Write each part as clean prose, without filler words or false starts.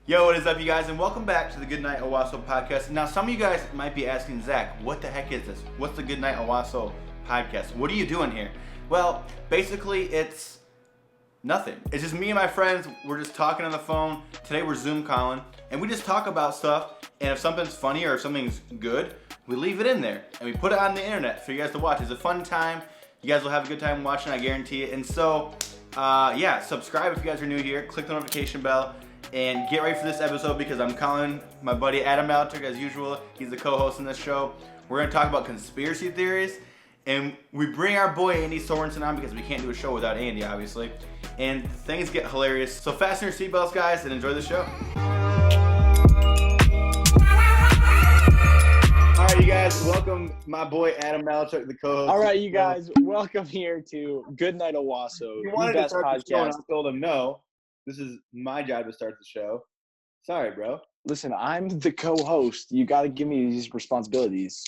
Yo, what is up, you guys, and welcome back to the Goodnight Owasso podcast. Now, some of you guys might be asking, Zach, what the heck is this? What's the Goodnight Owasso podcast? What are you doing here? Well, basically, it's nothing. It's just me and my friends. We're just talking on the phone. Today, we're Zoom calling, and we just talk about stuff. And if something's funny or if something's good, we leave it in there, and we put it on the internet for you guys to watch. It's a fun time. You guys will have a good time watching, I guarantee it. And so, subscribe if you guys are new here. Click the notification bell. And get ready for this episode because I'm calling my buddy Adam Maltrick as usual. He's the co-host in this show. We're going to talk about conspiracy theories. And we bring our boy Andy Sorensen on because we can't do a show without Andy, obviously. And things get hilarious. So fasten your seatbelts, guys, and enjoy the show. All right, you guys, welcome my boy Adam Maltrick, the co-host. All right, you guys, welcome here to Goodnight Owasso, the best podcast. The show and I told him no. This is my job to start the show. Sorry, bro. Listen, I'm the co-host. You got to give me these responsibilities.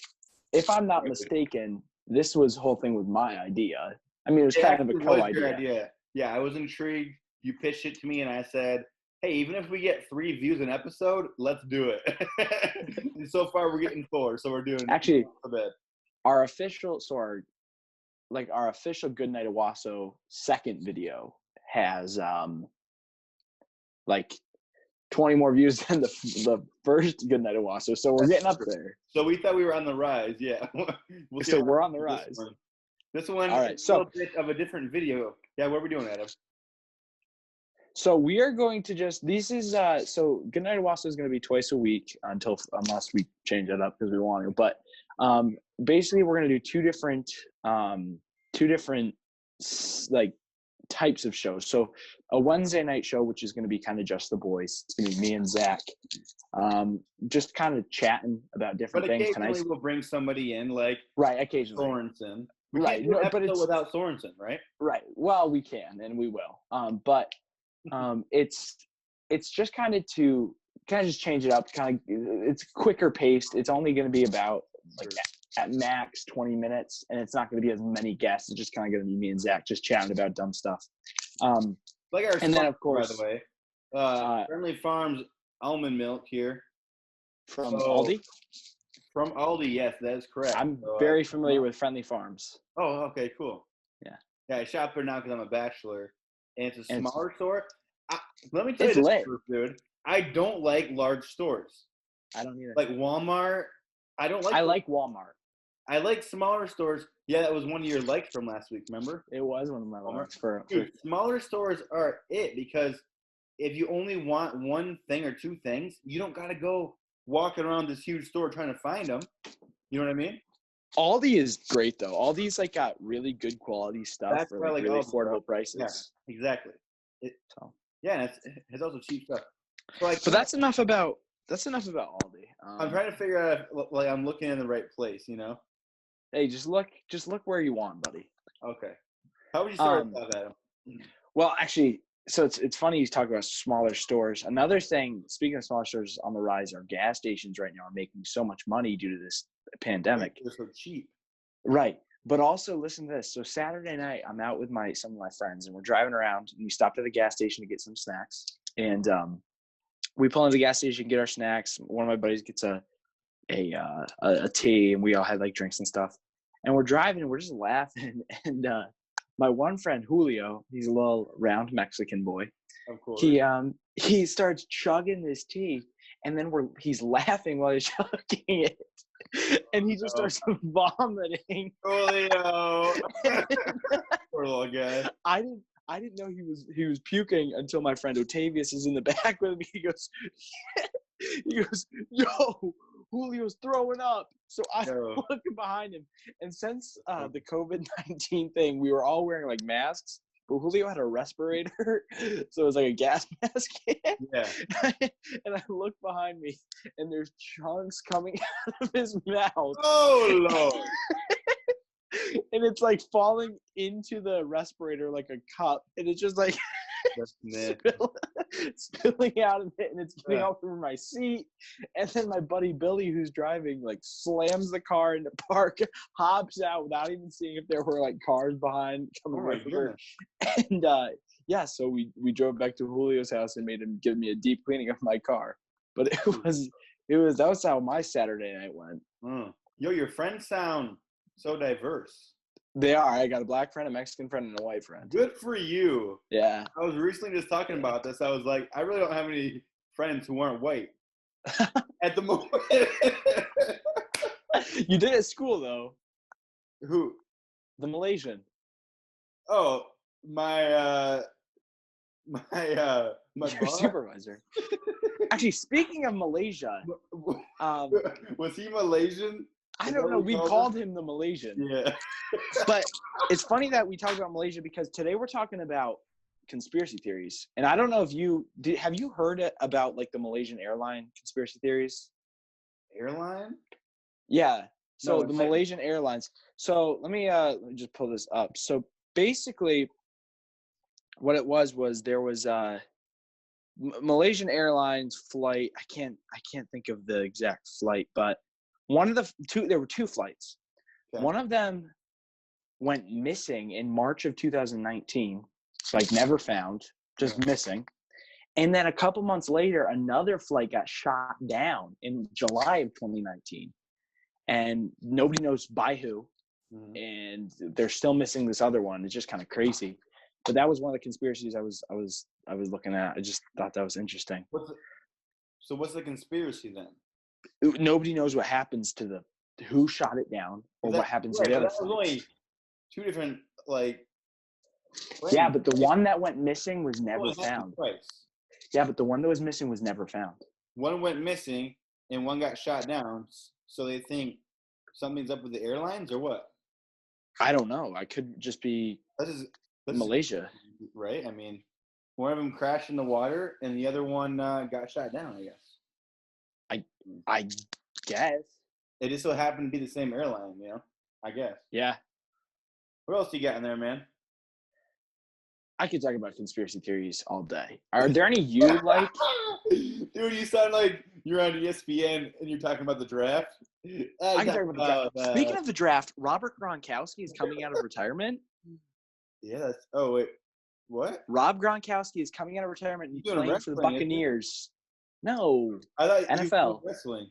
If I'm not mistaken, this whole thing was my idea. I mean, it was kind of a co-idea. Yeah, I was intrigued. You pitched it to me, and I said, hey, even if we get 3 views an episode, let's do it. And so far, we're getting 4, so we're doing actually a bit. Our official Goodnight Owasso second video has 20 more views than the first Goodnight Owasso, so we're getting up there. So we thought we were on the rise, yeah. We're on the rise. This one all right, is a little bit of a different video. Yeah, what are we doing, Adam? So we are going to so Goodnight Owasso is going to be twice a week unless we change it up because we want to. But basically, we're going to do two different types of shows. So a Wednesday night show, which is going to be kind of just the boys. It's going to be me and Zach, just kind of chatting about different things. But occasionally we'll bring somebody in, occasionally Sorensen. We can't do an episode without Sorensen, right? Right. Well, we can and we will. But it's just kind of to just change it up. It's quicker paced. It's only going to be about at max 20 minutes, and it's not going to be as many guests. It's just kind of going to be me and Zach just chatting about dumb stuff. And then, of course, by the way, Friendly Farms almond milk here from Aldi. From Aldi, yes, that is correct. I'm very familiar with Friendly Farms. Oh, okay, cool. Yeah, I shop there now because I'm a bachelor, and it's a smaller store. Let me tell you this truth, dude. I don't like large stores. I don't either. Like Walmart. I like Walmart. I like smaller stores. Yeah, that was one of your likes from last week, remember? It was one of my likes. Dude, smaller stores are it because if you only want one thing or two things, you don't got to go walking around this huge store trying to find them. You know what I mean? Aldi is great, though. Aldi's got really good quality stuff for really affordable prices. Yeah, exactly. And it's also cheap stuff. So that's enough about Aldi. I'm trying to figure out if I'm looking in the right place, you know? Hey, just look where you want, buddy. Okay. How would you start with that, Adam? Well, actually, so it's funny you talk about smaller stores. Another thing, speaking of smaller stores on the rise, are gas stations right now are making so much money due to this pandemic. They're so cheap. Right. But also, listen to this. So Saturday night, I'm out with some of my friends, and we're driving around, and we stopped at a gas station to get some snacks. And we pull into the gas station, get our snacks. One of my buddies gets a tea, and we all had drinks and stuff. And we're driving, and we're just laughing. And my one friend Julio, he's a little round Mexican boy. Of course. He starts chugging this tea, and then he's laughing while he's chugging it. And he just starts vomiting. Julio. Poor little guy. I didn't know he was puking until my friend Otavius is in the back with me. He goes, yo, Julio's throwing up. So I'm looking behind him. And since the COVID-19 thing, we were all wearing masks, but Julio had a respirator. So it was a gas mask. Yeah. And I look behind me, and there's chunks coming out of his mouth. Oh, Lord. And it's falling into the respirator like a cup, and it's just spilling out of it, and it's getting all over my seat. And then my buddy Billy, who's driving, slams the car into park, hops out without even seeing if there were cars behind coming over. And Yeah, so we drove back to Julio's house and made him give me a deep cleaning of my car. But that was how my Saturday night went. Yo, your friends sound so diverse. They are. I got a black friend, a Mexican friend, and a white friend. Good for you. Yeah. I was recently just talking about this. I was like, I really don't have any friends who aren't white at the moment. You did at school though. Who? The Malaysian. Oh, my Your boss? supervisor. Actually, speaking of Malaysia, Was he Malaysian? I don't know. We called him the Malaysian. Yeah. But it's funny that we talked about Malaysia because today we're talking about conspiracy theories. And I don't know if have you heard about like the Malaysian Airline conspiracy theories? Airline? Yeah. So No, the Malaysian Airlines. So let me just pull this up. So basically what it was there was Malaysian Airlines flight. I can't think of the exact flight, but there were two flights. Okay. One of them went missing in March of 2019, like never found, just missing. And then a couple months later, another flight got shot down in July of 2019. And nobody knows by who. Mm-hmm. And they're still missing this other one. It's just kind of crazy. But that was one of the conspiracies I was looking at. I just thought that was interesting. So what's the conspiracy then? Nobody knows what happens to who shot it down or what happens to the other flights. Only two different planes. Yeah, but the one that went missing was never found. Yeah, but the one that was missing was never found. One went missing and one got shot down. So they think something's up with the airlines or what? I don't know. I could just be Malaysia. Right? I mean, one of them crashed in the water and the other one got shot down, I guess. I guess. It just so happened to be the same airline, I guess. Yeah. What else do you got in there, man? I could talk about conspiracy theories all day. Are there any you like? Dude, you sound like you're on ESPN and you're talking about the draft. I can talk about the draft. Speaking of the draft, Robert Gronkowski is coming out of retirement. Yeah. Oh, wait. What? Rob Gronkowski is coming out of retirement and playing for the Buccaneers. No. I thought NFL. Wrestling.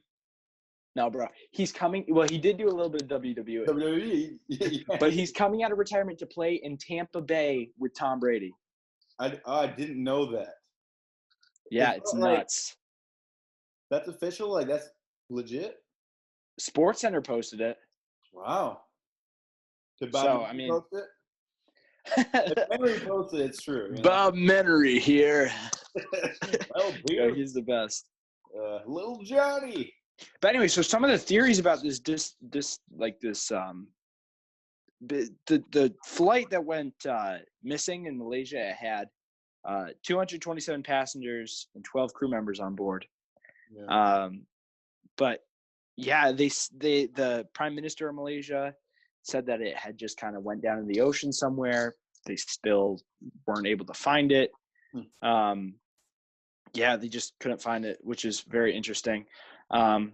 No, bro. He's coming. Well, he did do a little bit of WWE. WWE. Yeah. But he's coming out of retirement to play in Tampa Bay with Tom Brady. I didn't know that. Yeah, it's nuts. That's official? Like, that's legit? SportsCenter posted it. Wow. So, I mean. Post it? If Henry posted it, it's true. Bob Menery here. Well, dude. He's the best. Little Johnny. But anyway, so some of the theories about the flight that went missing in Malaysia had 227 passengers and 12 crew members on board. Yeah. But yeah, the Prime Minister of Malaysia said that it had just kind of went down in the ocean somewhere. They still weren't able to find it. Yeah, they just couldn't find it, which is very interesting. Who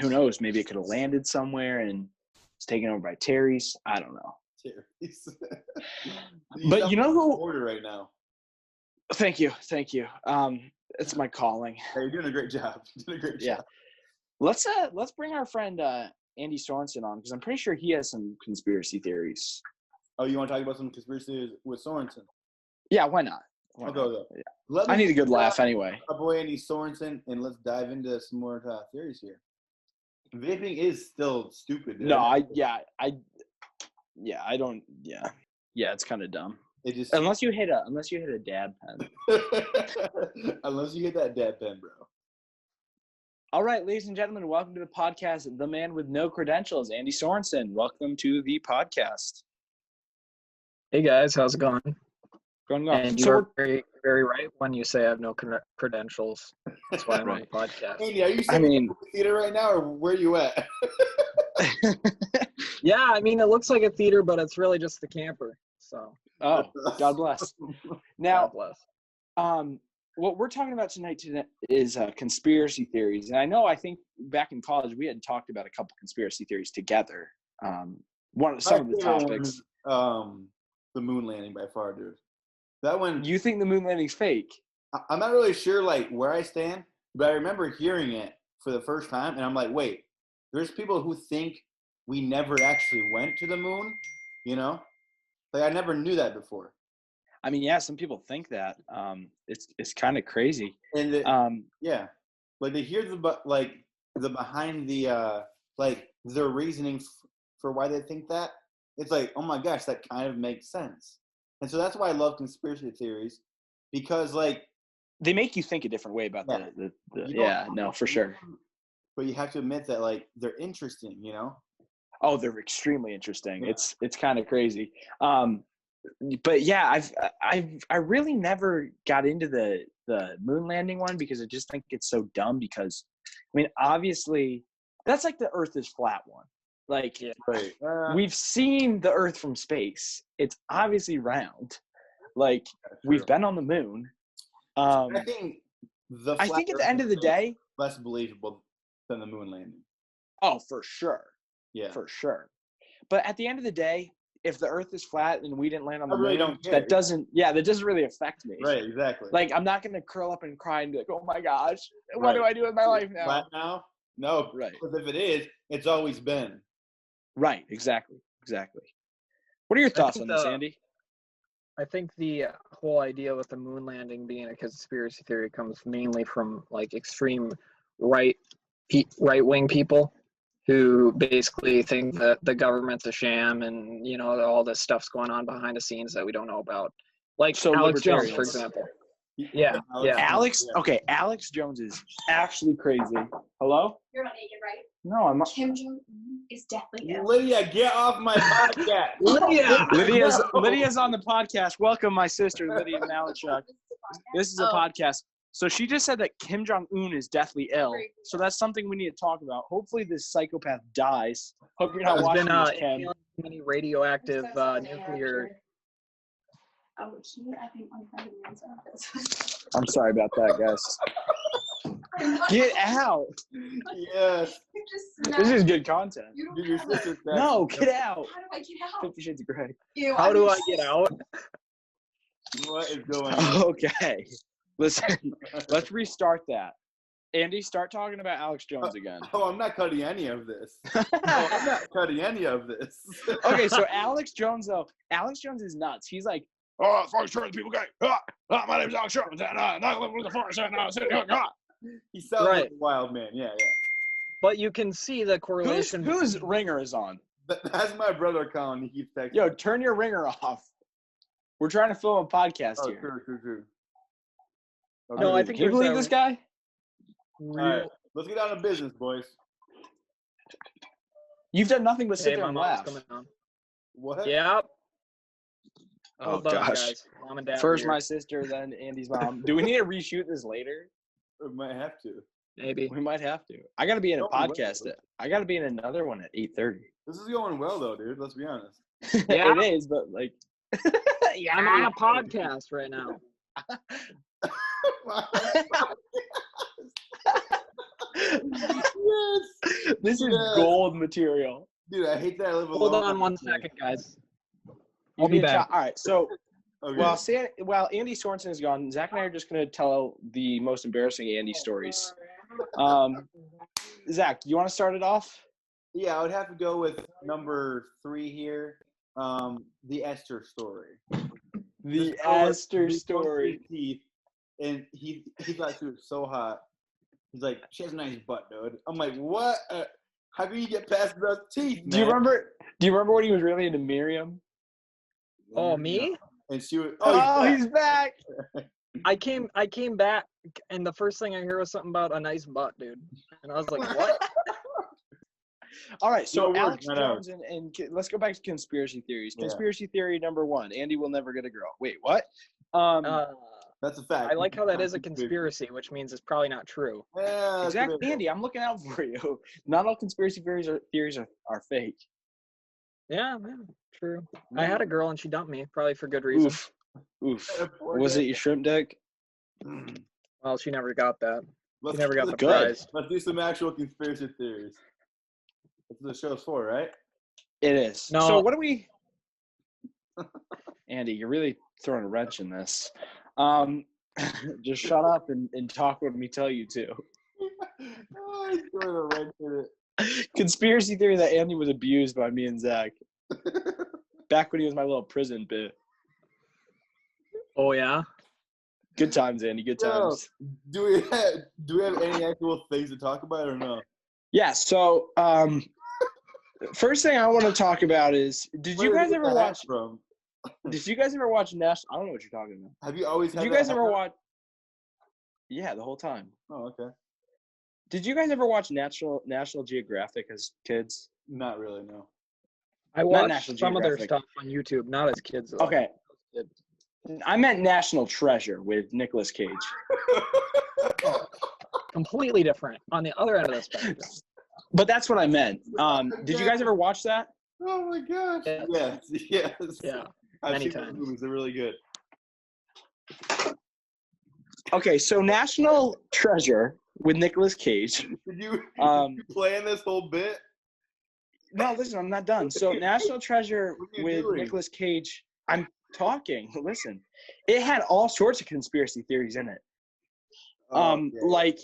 knows? Maybe it could have landed somewhere and it's taken over by Terry's. I don't know. Terry's. But you know who? Order right now. Thank you. It's my calling. Hey, you're doing a great job. Yeah. Let's bring our friend Andy Sorensen on because I'm pretty sure he has some conspiracy theories. Oh, you want to talk about some conspiracies with Sorensen? Yeah, why not? I'll go there. Yeah. I need a good laugh anyway. Our boy Andy Sorensen, and let's dive into some more theories here. Vaping is still stupid. Dude. No, it's kind of dumb. It just unless you hit a dab pen. Unless you hit that dab pen, bro. All right, ladies and gentlemen, welcome to the podcast. The man with no credentials, Andy Sorensen. Welcome to the podcast. Hey guys, how's it going? Going well. And you're very, very right when you say I have no credentials. That's why I'm on the podcast. Andy, are you sitting in the theater right now, or where are you at? Yeah, I mean, it looks like a theater, but it's really just the camper. So. Oh, God bless. Now, God bless. What we're talking about tonight is conspiracy theories. And I think back in college, we had talked about a couple conspiracy theories together. Some of the topics. the moon landing by far, dude. That one. You think the moon landing's fake? I'm not really sure like where I stand, but I remember hearing it for the first time, and I'm like, wait, there's people who think we never actually went to the moon, you know? Like I never knew that before. I mean, yeah, some people think that. It's kind of crazy. And yeah, like they hear the behind the like their reasoning for why they think that. It's like, oh my gosh, that kind of makes sense. And so that's why I love conspiracy theories, because like they make you think a different way about for sure. But you have to admit that like they're interesting, you know? Oh, they're extremely interesting. Yeah. It's kind of crazy. But yeah, I really never got into the moon landing one because I just think it's so dumb. Because I mean, obviously, that's like the Earth is flat one. Like we've seen the Earth from space; it's obviously round. Like we've been on the moon. I think at the end of the day, less believable than the moon landing. Oh, for sure. Yeah, for sure. But at the end of the day, if the Earth is flat and we didn't land on the moon, moon, that doesn't really affect me. Right, exactly. Like I'm not gonna curl up and cry and be like, "Oh my gosh, what do I do with my life now?" Flat now? No, right. Because if it is, it's always been. Right. Exactly. What are your thoughts on this, Andy? I think the whole idea with the moon landing being a conspiracy theory comes mainly from like extreme right-wing people who basically think that the government's a sham and, you know, all this stuff's going on behind the scenes that we don't know about. Like Alex Jones, for example. Yeah. Alex Jones is actually crazy. Hello? You're not naked, right? No, I'm not. Kim Jong-un is definitely ill. Lydia, get off my podcast. Lydia's on the podcast. Welcome, my sister, Lydia Malachuk. This is a podcast. So she just said that Kim Jong-un is deathly ill. So that's something we need to talk about. Hopefully this psychopath dies. Hope you're not watching this, Kim. Many radioactive nuclear. Oh, I think one of the I'm sorry about that, guys. Get out. Yes. This is good content. Dude, your sister's back. No, get out. How do I get out? 50 Shades of Grey. How do I get out? What is going on? Okay. Listen, let's restart that. Andy, start talking about Alex Jones again. Oh, I'm not cutting any of this. Okay, so Alex Jones is nuts. He's like, oh, forest turns people gay. My name's Alex Jones, and I live in the forest, and he sounds like a wild man. Yeah. But you can see the correlation. Whose ringer is on? That's my brother Colin. He keeps texting. Yo, turn your ringer off. We're trying to film a podcast here. True. Okay. No, I think can you believe this guy? All right, let's get down to business, boys. You've done nothing but sit there and laugh. What? Yep. Oh gosh. Guys. Mom and Dad First my sister, then Andy's mom. Do we need to reshoot this later? We might have to. Maybe. We might have to. I got to be in a podcast. I got to be in another one at 8:30. This is going well, though, dude. Let's be honest. Yeah. It is, but like. Yeah, I'm on a podcast right now. Yes. This is gold material. Dude, I hate that I live alone. Hold on 1 second, guys. I'll be back. All right, so okay. while Andy Sorensen is gone, Zach and I are just going to tell the most embarrassing Andy stories. Zach, you want to start it off? Yeah, I would have to go with number 3 here. The Esther story. The Esther story. And he thought she was so hot. He's like, she has a nice butt, dude. I'm like, what? How can you get past those teeth, man? Do you remember when he was really into Miriam? Oh, me? And she was. He's back. I came back, and the first thing I hear was something about a nice butt, dude. And I was like, what? All right, so Alex Jones and let's go back to conspiracy theories. Conspiracy theory number 1: Andy will never get a girl. Wait, what? That's a fact. I like how that is a conspiracy, which means it's probably not true. Yeah, exactly, Andy. I'm looking out for you. Not all conspiracy theories are fake. Yeah, man, true. I had a girl and she dumped me, probably for good reason. Oof. Was it your shrimp deck? Well, she never got that. She never got the prize. Let's do some actual conspiracy theories. That's what the show's for, right? It is. No. So what do we? Andy, you're really throwing a wrench in this. Just shut up and talk what me tell you to. Oh, he's throwing a wrench in it. Conspiracy theory that Andy was abused by me and Zach. Back when he was my little prison bit. Oh yeah. Good times, Andy. Good times. Do we have any actual things to talk about or no? Yeah. So, first thing I want to talk about is: Did you guys ever watch National? I don't know what you're talking about. Have you always? Did you guys ever watch? Yeah, the whole time. Oh, okay. Did you guys ever watch National Geographic as kids? Not really, no. I watched some of their stuff on YouTube, not as kids though. Okay. I meant National Treasure with Nicolas Cage. Completely different on the other end of the spectrum. But that's what I meant. Did you guys ever watch that? Oh my gosh. Yes. Yeah. I've Many seen times. those movies. They're really good. Okay, so National Treasure with Nicolas Cage. Did you plan this whole bit? No, listen, I'm not done. So National Treasure with doing? Nicolas Cage. I'm talking. Listen, it had all sorts of conspiracy theories in it. Like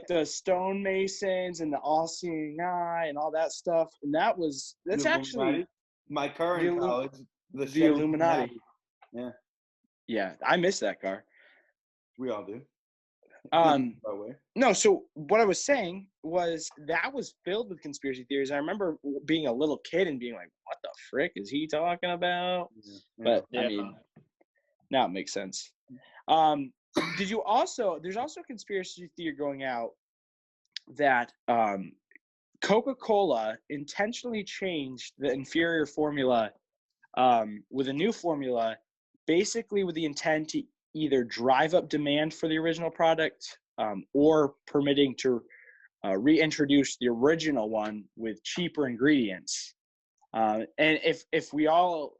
the stonemasons and the all-seeing eye and all that stuff. And that's actually my car in college. The Illuminati. Yeah. Yeah, I miss that car. We all do. By the way. No, so what I was saying was that was filled with conspiracy theories. I remember being a little kid and being like, what the frick is he talking about? Yeah. But I mean, now it makes sense. There's also a conspiracy theory going out that Coca-Cola intentionally changed the inferior formula with a new formula, basically with the intent to either drive up demand for the original product or permitting to reintroduce the original one with cheaper ingredients. And if we all,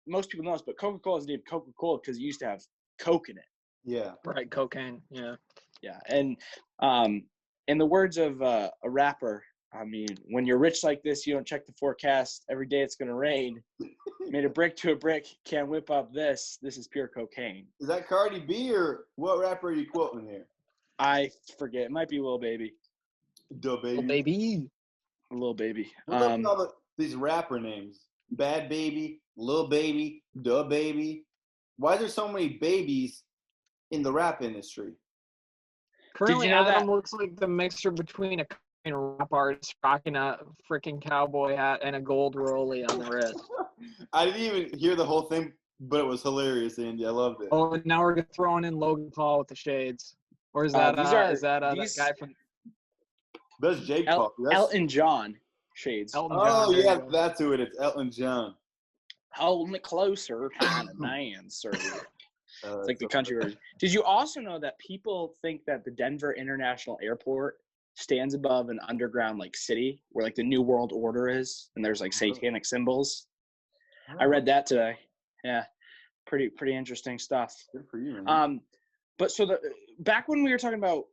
most people know this, but Coca-Cola is named Coca-Cola because it used to have Coke in it. Yeah. Right, cocaine. Yeah. Yeah, and in the words of a rapper, I mean, when you're rich like this, you don't check the forecast. Every day it's going to rain. Made a brick to a brick. Can't whip up this. This is pure cocaine. Is that Cardi B or what rapper are you quoting here? I forget. It might be Lil Baby. Duh, baby. Lil Baby. Lil Baby. What about all these rapper names? Bad Baby, Lil Baby, Duh Baby. Why are there so many babies in the rap industry? Currently, Did you know Adam that looks like the mixture between a rap artist rocking a freaking cowboy hat and a gold rollie on the wrist. I didn't even hear the whole thing, but it was hilarious, Andy. I loved it. Oh, now we're throwing in Logan Paul with the shades. Or is that that guy from? That's Jake Paul. Elton John shades. Elton John, yeah, that's who it is. Elton John. Hold me closer, kind of dance. It's like the country version. Did you also know that people think that the Denver International Airport stands above an underground like city where like the New World Order is, and there's like satanic symbols? I read that today. Yeah, pretty interesting stuff. Good for you, man. But so back when we were talking about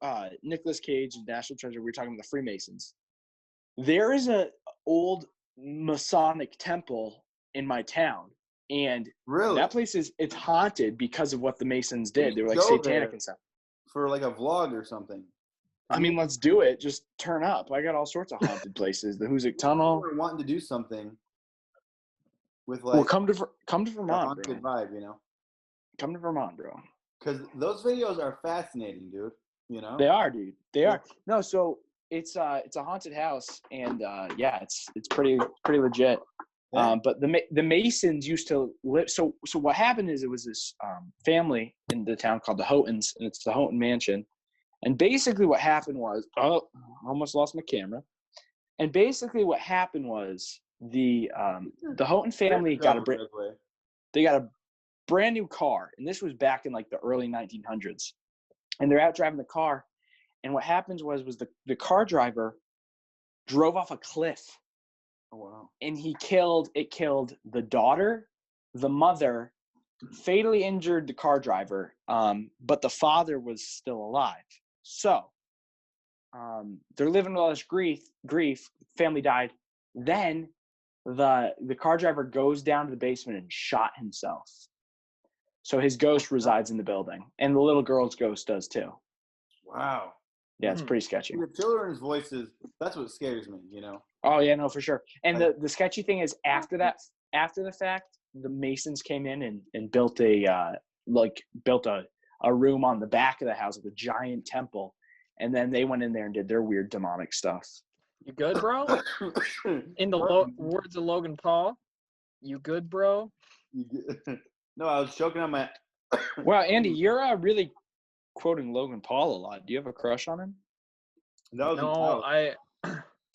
Nicolas Cage and National Treasure, we were talking about the Freemasons. There is a old Masonic temple in my town. And really, that place it's haunted because of what the Masons did. They were like satanic and stuff. For like a vlog or something. I mean, let's do it. Just turn up. I got all sorts of haunted places. The Hoosick Tunnel. We're wanting to do something with like. Well, come to Vermont, haunted bro. Vibe, Come to Vermont, bro. Because those videos are fascinating, dude. You know. They are, dude. They are. No, so it's a haunted house, and yeah, it's pretty legit. Yeah. But the Masons used to live. So what happened is it was this family in the town called the Houghtons, and it's the Houghton Mansion. And basically what happened was, I almost lost my camera. And basically what happened was the Houghton family got a brand new car, and this was back in like the early 1900s. And they're out driving the car, and what happens was the car driver drove off a cliff. Oh, wow. And it killed the daughter, the mother, fatally injured the car driver, but the father was still alive. So they're living with all this grief, family died. Then the car driver goes down to the basement and shot himself. So his ghost resides in the building, and the little girl's ghost does too. Wow. Yeah, it's pretty sketchy. The children's voices, that's what scares me, you know? Oh, yeah, no, for sure. And the sketchy thing is after the fact, the Masons came in and built a room on the back of the house with a giant temple. And then they went in there and did their weird demonic stuff. You good, bro? In the words of Logan Paul, you good, bro? No, I was choking on my... Wow, Andy, you're really quoting Logan Paul a lot. Do you have a crush on him? No, I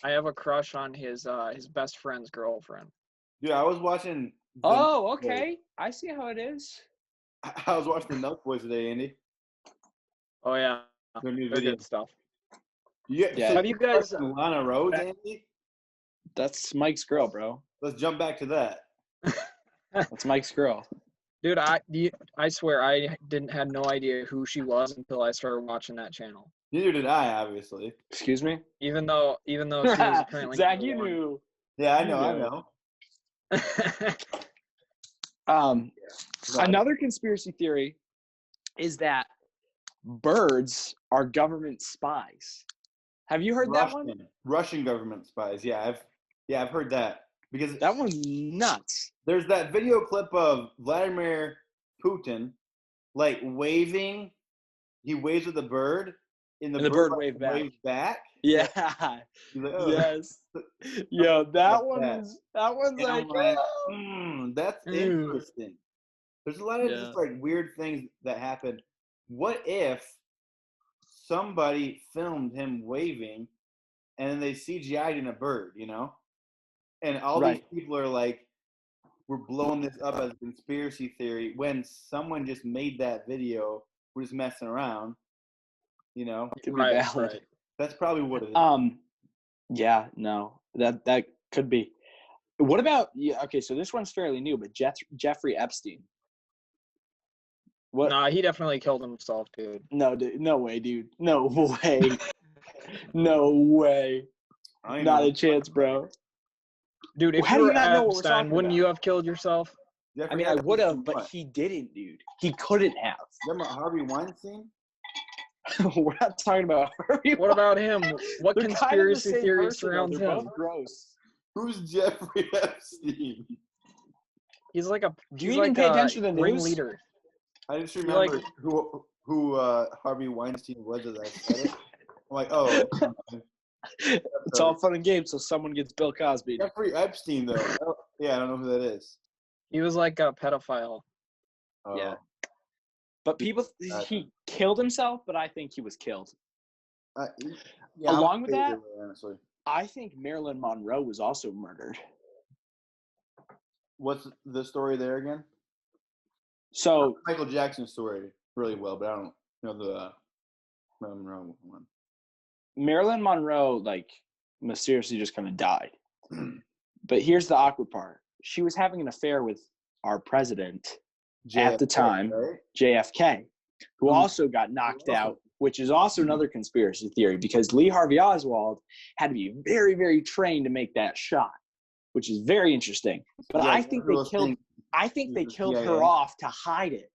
have a crush on his best friend's girlfriend. Dude, I was watching... Oh, okay. I see how it is. I was watching the Milk Boys today, Andy. Oh, yeah. Their new They're video. good stuff. Yeah. So have you guys... Lana Rose, Andy? That's Mike's girl, bro. Let's jump back to that. That's Mike's girl. Dude, I swear I had no idea who she was until I started watching that channel. Neither did I, obviously. Excuse me? Even though she was apparently Zach, you knew. Yeah, I know. Another conspiracy theory is that birds are government spies. Have you heard that one? Russian government spies. Yeah, I've heard that. Because that one's nuts. There's that video clip of Vladimir Putin, like waving. He waves with a bird, and the bird waves back. Yeah. He's like, oh. Yes. Yo, that one's and like, that's interesting. There's a lot of just like weird things that happen. What if somebody filmed him waving, and then they CGI'd in a bird, you know? And all these people are like, we're blowing this up as a conspiracy theory when someone just made that video. We're just messing around, you know? Right. That's probably what it is. Yeah, no, that could be. What about, okay, so this one's fairly new, but Jeffrey Epstein. What? Nah, he definitely killed himself, dude. No, no way, dude. No way. No way. Not a chance, bro. Dude, if you were Epstein, wouldn't you have killed yourself? I mean, I would have, but he didn't, dude. He couldn't have. Remember Harvey Weinstein? We're not talking about Harvey. What about him? What conspiracy theory surrounds him? Both gross. Who's Jeffrey Epstein? He's like a. Do you even pay attention to the news? Leader. I just remember who Harvey Weinstein was as I said it. I'm like, oh. It's all fun and games till someone gets Bill Cosby. Jeffrey Epstein, though. I don't know who that is. He was like a pedophile. Yeah. But he killed himself, but I think he was killed. Along with that, honestly. I think Marilyn Monroe was also murdered. What's the story there again? So Michael Jackson's story really well, but I don't know the Marilyn Monroe one. Marilyn Monroe, like, mysteriously just kind of died. But here's the awkward part. She was having an affair with our president at the time, right? JFK, who also got knocked out, which is also another conspiracy theory because Lee Harvey Oswald had to be very, very trained to make that shot, which is very interesting. But I think they killed her off to hide it.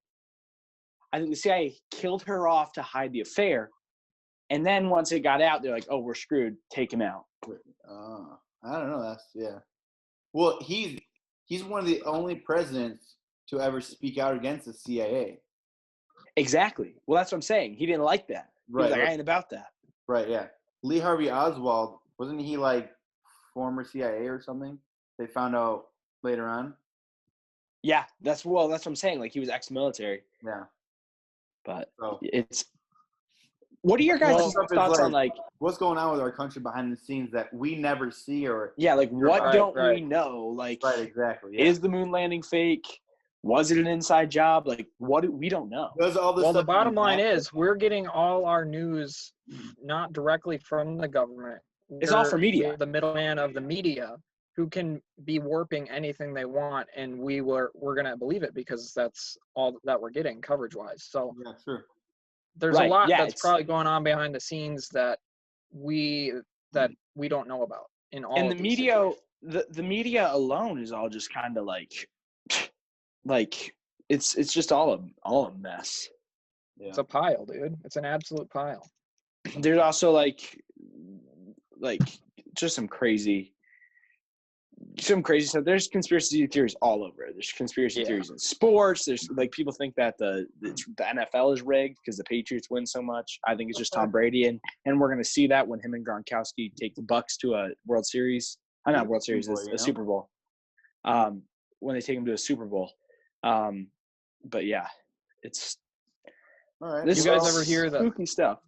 I think the CIA killed her off to hide the affair. And then once it got out, they're like, oh, we're screwed. Take him out. I don't know. Well, he's one of the only presidents to ever speak out against the CIA. Exactly. Well, that's what I'm saying. He didn't like that. He was like, I ain't about that. Right, yeah. Lee Harvey Oswald, wasn't he like former CIA or something? They found out later on. Yeah, that's what I'm saying. Like, he was ex-military. Yeah. But it's... What are your guys' thoughts on, like... What's going on with our country behind the scenes that we never see or... Yeah, like, what don't we know? Like, right, exactly. Yeah. Is the moon landing fake? Was it an inside job? Like, we don't know. Well, the bottom line is we're getting all our news not directly from the government. It's all from media. The middleman of the media who can be warping anything they want, and we're going to believe it because that's all that we're getting coverage-wise. So yeah, sure. There's a lot that's probably going on behind the scenes that we don't know about in all. And the media the media alone is all just kind of like it's just all a mess. Yeah. It's a pile, dude. It's an absolute pile. There's also like just some crazy stuff. There's conspiracy theories all over. There's conspiracy theories in sports. There's like people think that the NFL is rigged because the Patriots win so much. I think it's just Tom Brady, and we're gonna see that when him and Gronkowski take the Bucks to a World Series. Not World Series, a Super Bowl. When they take him to a Super Bowl. But yeah, it's all right. This You guys ever hear the spooky stuff?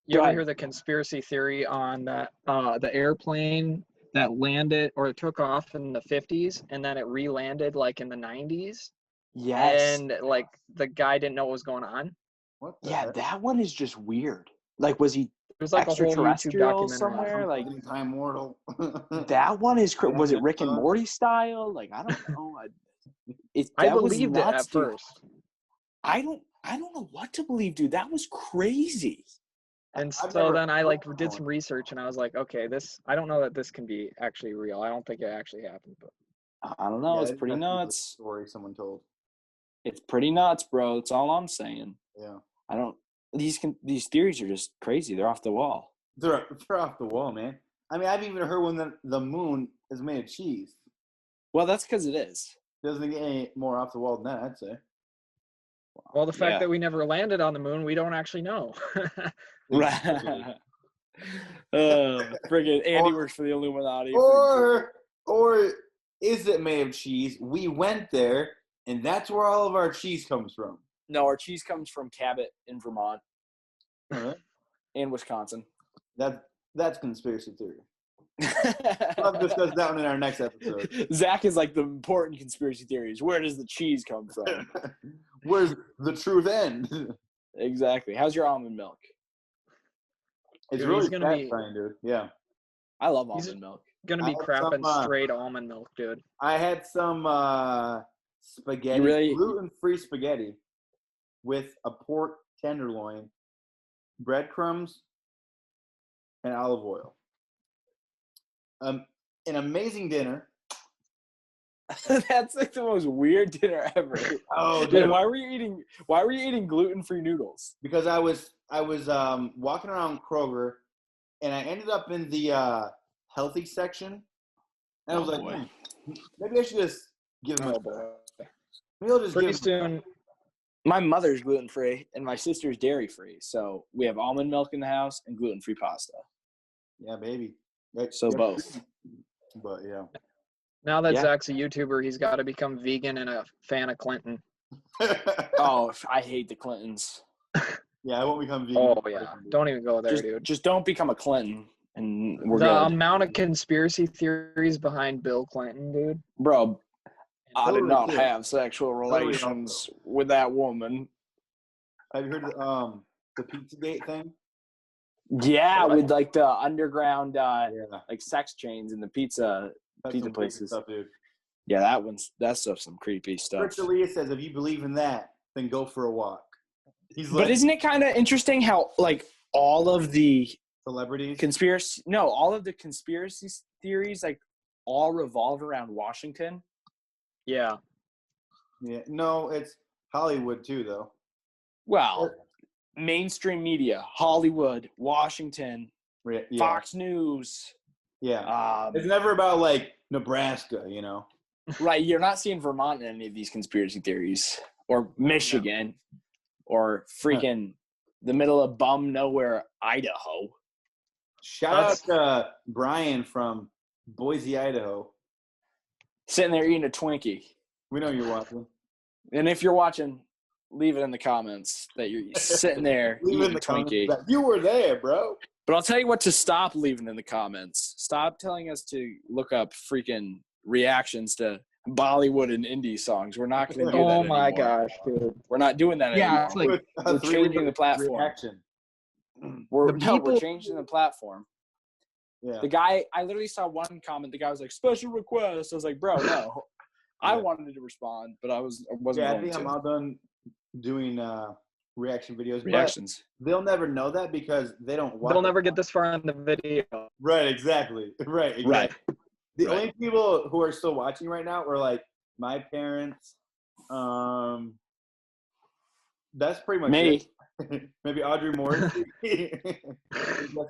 You ever hear the conspiracy theory on that the airplane that landed or it took off in the 50s and then it re-landed like in the 90s? Yes. And like the guy didn't know what was going on. What the Yeah, heck? that one is just weird. Like, was he There's like a whole YouTube extraterrestrial documentary somewhere? Like, Time mortal. that one is was it Rick and Morty style? Like, I don't know. I believed it at first. I don't know what to believe, dude. That was crazy. And so then I like did some research and I was like, okay, I don't know that this can be actually real. I don't think it actually happened, but I don't know. It's pretty nuts. Story someone told. It's pretty nuts, bro. That's all I'm saying. Yeah. These theories are just crazy. They're off the wall. They're off the wall, man. I mean, I've even heard when the moon is made of cheese. Well, that's because it is. Doesn't get any more off the wall than that, I'd say. well, the fact that we never landed on the moon, we don't actually know. Right. Friggin' Andy works for the Illuminati. Or is it made of cheese? We went there, and that's where all of our cheese comes from. No, our cheese comes from Cabot in Vermont. Right. And Wisconsin. That's conspiracy theory. We'll discuss that one in our next episode. Zach is like the important conspiracy theories. Where does the cheese come from? Where's the truth end? Exactly. How's your almond milk? It's Dude, really he's gonna be- satisfying, dude. Yeah. I love almond milk. Gonna be crapping straight almond milk, dude. I had some spaghetti, gluten-free spaghetti with a pork tenderloin, breadcrumbs, and olive oil. An amazing dinner. That's like the most weird dinner ever. Oh, dude! And why were you eating gluten-free noodles? Because I was walking around Kroger, and I ended up in the healthy section, and I was like, maybe I should just give them a try. Maybe I'll just Pretty soon. My mother's gluten-free, and my sister's dairy-free, so we have almond milk in the house and gluten-free pasta. Yeah, baby. Right. So both. But yeah. Now that Zach's a YouTuber, he's got to become vegan and a fan of Clinton. Oh, I hate the Clintons. Yeah, I won't become vegan. Oh, yeah. Don't even go there, dude. Just don't become a Clinton, and we're the good. amount of conspiracy theories behind Bill Clinton, dude. Bro, I did not have sexual relations with that woman. Have you heard the Pizzagate thing? Yeah, with like the underground like sex chains in the pizza places. Stuff, dude. Yeah, that stuff's some creepy stuff. Rich Elias says, if you believe in that, then go for a walk. But isn't it kind of interesting how like all of the celebrities all of the conspiracy theories like all revolve around Washington? Yeah. Yeah. No, it's Hollywood too, though. Well, mainstream media, Hollywood, Washington, Fox News. Yeah. It's never about like Nebraska, you know. Right. You're not seeing Vermont in any of these conspiracy theories, or Michigan, or freaking the middle of bum nowhere, Idaho. Shout out to Brian from Boise, Idaho. Sitting there eating a Twinkie. We know you're watching. And if you're watching, leave it in the comments that you're sitting there eating a Twinkie. You were there, bro. But I'll tell you what to stop leaving in the comments. Stop telling us to look up freaking reactions to Bollywood and indie songs. We're not going to do that anymore. Oh my gosh, dude. We're not doing that anymore. It's like, we're changing the platform. We're changing the platform. Yeah. The guy, I literally saw one comment. The guy was like, special request. I was like, bro, no. I wanted to respond, but I wasn't going to. I think I'm all done doing reaction videos. Reactions. They'll never know that because they don't watch. They'll never get this far in the video. Right, exactly. Right. The only people who are still watching right now are like my parents. That's pretty much me. It. Maybe Audrey Moore.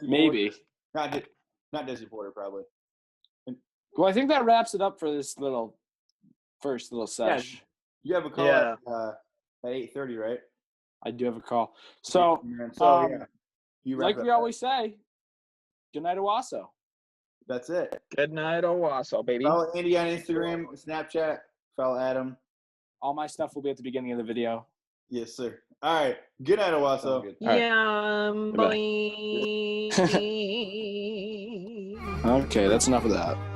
Maybe. Not Desi Porter, probably. Well, I think that wraps it up for this first little sesh. You have a call at 8:30, right? I do have a call. So You like we always say, good night, Owasso. That's it. Good night, Owasso, baby. Follow Andy on Instagram, Snapchat. Follow Adam. All my stuff will be at the beginning of the video. Yes, sir. All right. Good night, Owasso. Yeah, boy. Okay, that's enough of that.